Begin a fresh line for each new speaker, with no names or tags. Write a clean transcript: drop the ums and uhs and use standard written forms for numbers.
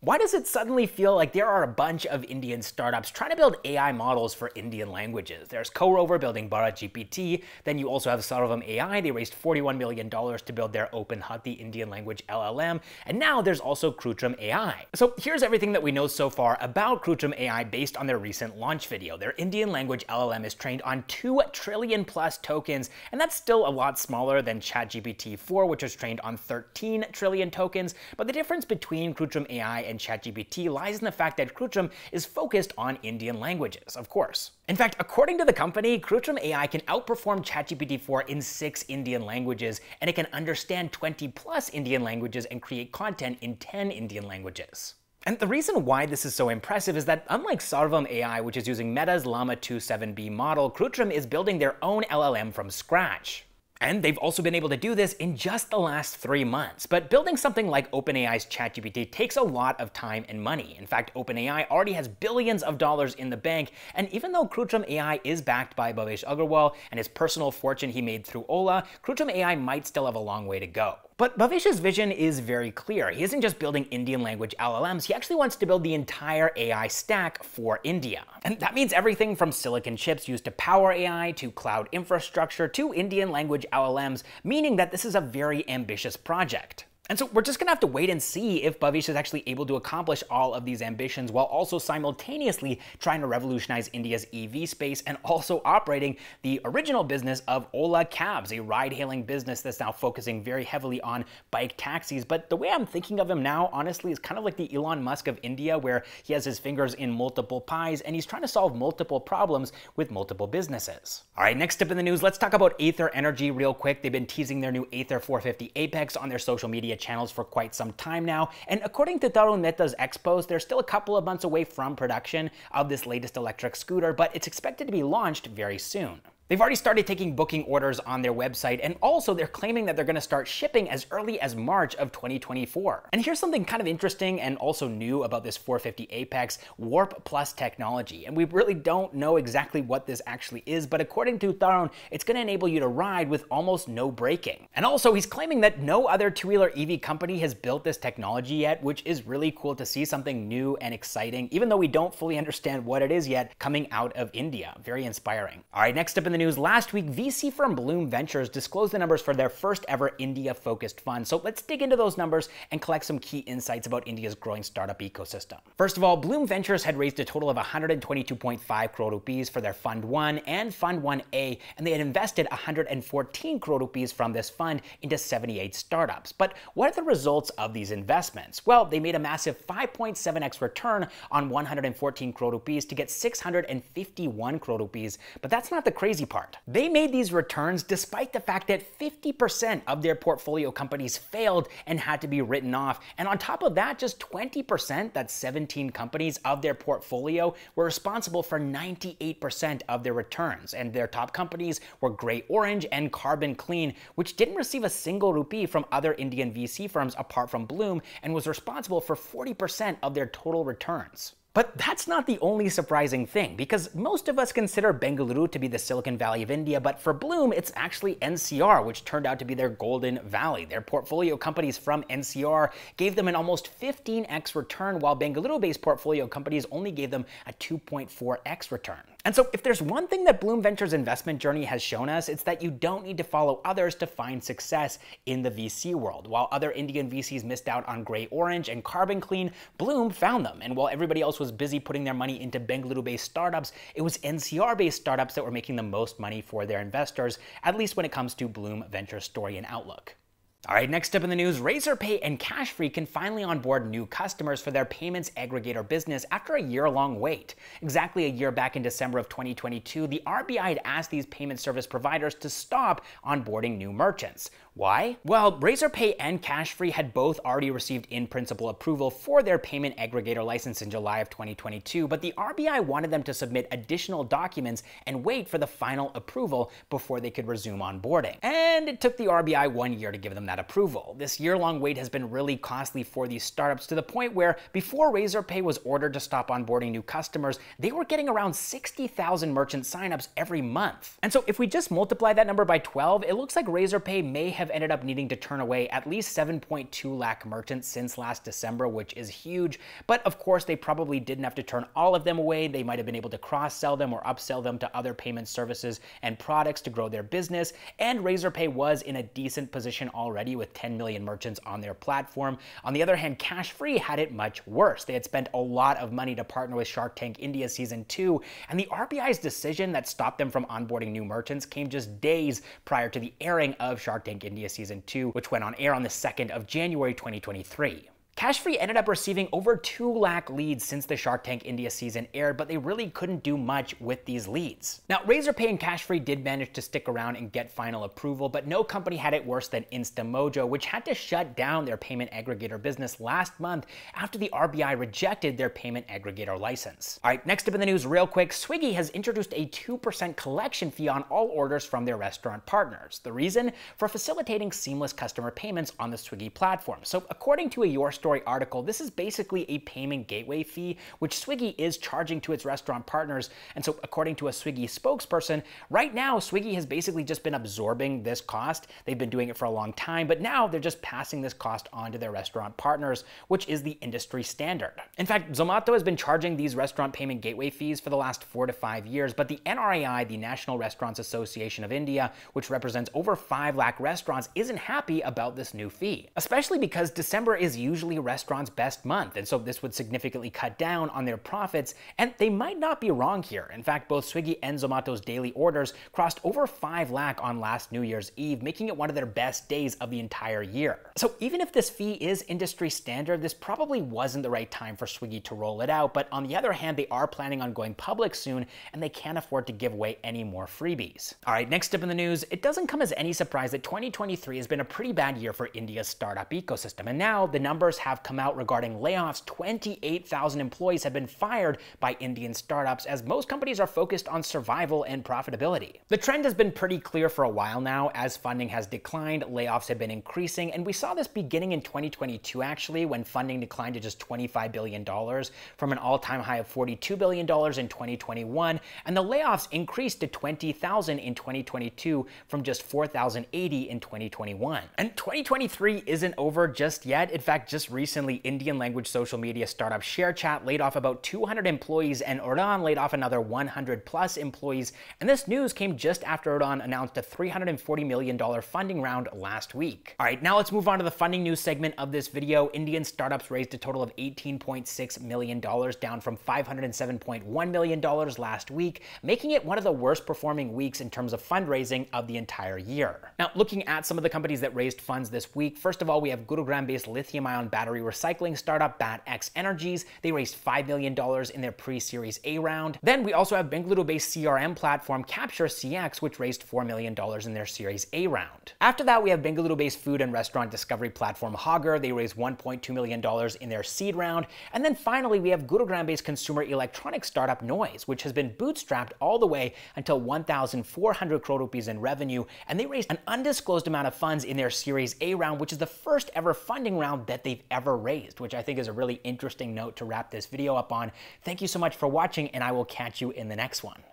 Why does it suddenly feel like there are a bunch of Indian startups trying to build AI models for Indian languages? There's Rover building GPT, then you also have Razorpay AI. They raised $41 million to build their open Hati Indian language LLM, and now there's also Krutrim AI. So here's everything that we know so far about Krutrim AI based on their recent launch video. Their Indian language LLM is trained on 2 trillion plus tokens, and that's still a lot smaller than ChatGPT 4, which was trained on 13 trillion tokens. But the difference between Krutrim AI and ChatGPT lies in the fact that Krutrim is focused on Indian languages, of course. In fact, according to the company, Krutrim AI can outperform ChatGPT 4 in 6 Indian languages, and it can understand 20 plus Indian languages and create content in 10 Indian languages. And the reason why this is so impressive is that unlike Razorpay AI, which is using Meta's Llama 2 7B model, Krutrim is building their own LLM from scratch. And they've also been able to do this in just the last 3 months. But building something like OpenAI's ChatGPT takes a lot of time and money. In fact, OpenAI already has billions of dollars in the bank, and even though Krutrim AI is backed by Bhavish Aggarwal and his personal fortune he made through Ola, Krutrim AI might still have a long way to go. But Bhavish's vision is very clear. He isn't just building Indian language LLMs, he actually wants to build the entire AI stack for India. And that means everything from silicon chips used to power AI, to cloud infrastructure, to Indian language LLMs, meaning that this is a very ambitious project. And so we're just gonna have to wait and see if Bhavish is actually able to accomplish all of these ambitions while also simultaneously trying to revolutionize India's EV space and also operating the original business of Ola Cabs, a ride-hailing business that's now focusing very heavily on bike taxis. But the way I'm thinking of him now, honestly, is kind of like the Elon Musk of India, where he has his fingers in multiple pies and he's trying to solve multiple problems with multiple businesses. All right, next up in the news, let's talk about Ather Energy real quick. They've been teasing their new Ather 450 Apex on their social media channels for quite some time now, and according to Tarun Mehta's X post, they're still a couple of months away from production of this latest electric scooter, but it's expected to be launched very soon. They've already started taking booking orders on their website, and also they're claiming that they're going to start shipping as early as March of 2024. And here's something kind of interesting and also new about this 450 Apex: Warp Plus technology. And we really don't know exactly what this actually is, but according to Tarun, it's going to enable you to ride with almost no braking. And also he's claiming that no other two-wheeler EV company has built this technology yet, which is really cool to see something new and exciting, even though we don't fully understand what it is yet, coming out of India. Very inspiring. All right, next up in the news, last week, VC firm Blume Ventures disclosed the numbers for their first ever India-focused fund. So let's dig into those numbers and collect some key insights about India's growing startup ecosystem. First of all, Blume Ventures had raised a total of 122.5 crore rupees for their Fund 1 and Fund 1A, and they had invested 114 crore rupees from this fund into 78 startups. But what are the results of these investments? Well, they made a massive 5.7x return on 114 crore rupees to get 651 crore rupees. But that's not the crazy part. They made these returns despite the fact that 50% of their portfolio companies failed and had to be written off. And on top of that, just 20%, that's 17 companies of their portfolio, were responsible for 98% of their returns. And their top companies were Grey Orange and Carbon Clean, which didn't receive a single rupee from other Indian VC firms apart from Blume, and was responsible for 40% of their total returns. But that's not the only surprising thing, because most of us consider Bengaluru to be the Silicon Valley of India, but for Blume, it's actually NCR, which turned out to be their Golden Valley. Their portfolio companies from NCR gave them an almost 15x return, while Bengaluru-based portfolio companies only gave them a 2.4x return. And so if there's one thing that Blume Venture's investment journey has shown us, it's that you don't need to follow others to find success in the VC world. While other Indian VCs missed out on Grey Orange and Carbon Clean, Blume found them. And while everybody else was busy putting their money into Bengaluru-based startups, it was NCR-based startups that were making the most money for their investors, at least when it comes to Blume Venture's story and outlook. All right, next up in the news, Razorpay and Cashfree can finally onboard new customers for their payments aggregator business after a year-long wait. Exactly a year back in December of 2022, the RBI had asked these payment service providers to stop onboarding new merchants. Why? Well, Razorpay and Cashfree had both already received in-principle approval for their payment aggregator license in July of 2022, but the RBI wanted them to submit additional documents and wait for the final approval before they could resume onboarding. And it took the RBI 1 year to give them that approval. This year-long wait has been really costly for these startups, to the point where before Razorpay was ordered to stop onboarding new customers, they were getting around 60,000 merchant signups every month. And so if we just multiply that number by 12, it looks like Razorpay may have have ended up needing to turn away at least 7.2 lakh merchants since last December, which is huge. But of course, they probably didn't have to turn all of them away. They might have been able to cross-sell them or upsell them to other payment services and products to grow their business. And Razorpay was in a decent position already with 10 million merchants on their platform. On the other hand, Cashfree had it much worse. They had spent a lot of money to partner with Shark Tank India Season 2, and the RBI's decision that stopped them from onboarding new merchants came just days prior to the airing of Shark Tank India Season 2, which went on air on the 2nd of January 2023. Cashfree ended up receiving over 2 lakh leads since the Shark Tank India season aired, but they really couldn't do much with these leads. Now, Razorpay and Cashfree did manage to stick around and get final approval, but no company had it worse than Instamojo, which had to shut down their payment aggregator business last month after the RBI rejected their payment aggregator license. All right, next up in the news real quick, Swiggy has introduced a 2% collection fee on all orders from their restaurant partners. The reason? For facilitating seamless customer payments on the Swiggy platform. So according to a Your Story article, this is basically a payment gateway fee, which Swiggy is charging to its restaurant partners. And so according to a Swiggy spokesperson, right now, Swiggy has basically just been absorbing this cost. They've been doing it for a long time, but now they're just passing this cost on to their restaurant partners, which is the industry standard. In fact, Zomato has been charging these restaurant payment gateway fees for the last 4 to 5 years, but the NRAI, the National Restaurants Association of India, which represents over 5 lakh restaurants, isn't happy about this new fee, especially because December is usually restaurants' best month, and so this would significantly cut down on their profits, and they might not be wrong here. In fact, both Swiggy and Zomato's daily orders crossed over 5 lakh on last New Year's Eve, making it one of their best days of the entire year. So even if this fee is industry standard, this probably wasn't the right time for Swiggy to roll it out, but on the other hand, they are planning on going public soon, and they can't afford to give away any more freebies. All right, next up in the news, it doesn't come as any surprise that 2023 has been a pretty bad year for India's startup ecosystem, and now the numbers have come out regarding layoffs. 28,000 employees have been fired by Indian startups, as most companies are focused on survival and profitability. The trend has been pretty clear for a while now. As funding has declined, layoffs have been increasing, and we saw this beginning in 2022 actually, when funding declined to just $25 billion from an all-time high of $42 billion in 2021, and the layoffs increased to 20,000 in 2022 from just 4,080 in 2021. And 2023 isn't over just yet. In fact, just recently, Indian language social media startup ShareChat laid off about 200 employees, and Udaan laid off another 100 plus employees. And this news came just after Udaan announced a $340 million funding round last week. All right, now let's move on to the funding news segment of this video. Indian startups raised a total of $18.6 million, down from $507.1 million last week, making it one of the worst performing weeks in terms of fundraising of the entire year. Now, looking at some of the companies that raised funds this week, first of all, we have Gurugram-based lithium-ion battery recycling startup BatX Energies. They raised $5 million in their pre-Series A round. Then we also have Bengaluru-based CRM platform Capture CX, which raised $4 million in their Series A round. After that, we have Bengaluru-based food and restaurant discovery platform Aggarwal. They raised $1.2 million in their seed round. And then finally, we have Gurugram-based consumer electronics startup Noise, which has been bootstrapped all the way until 1,400 crore rupees in revenue, and they raised an undisclosed amount of funds in their Series A round, which is the first ever funding round that they've ever raised, which I think is a really interesting note to wrap this video up on. Thank you so much for watching, and I will catch you in the next one.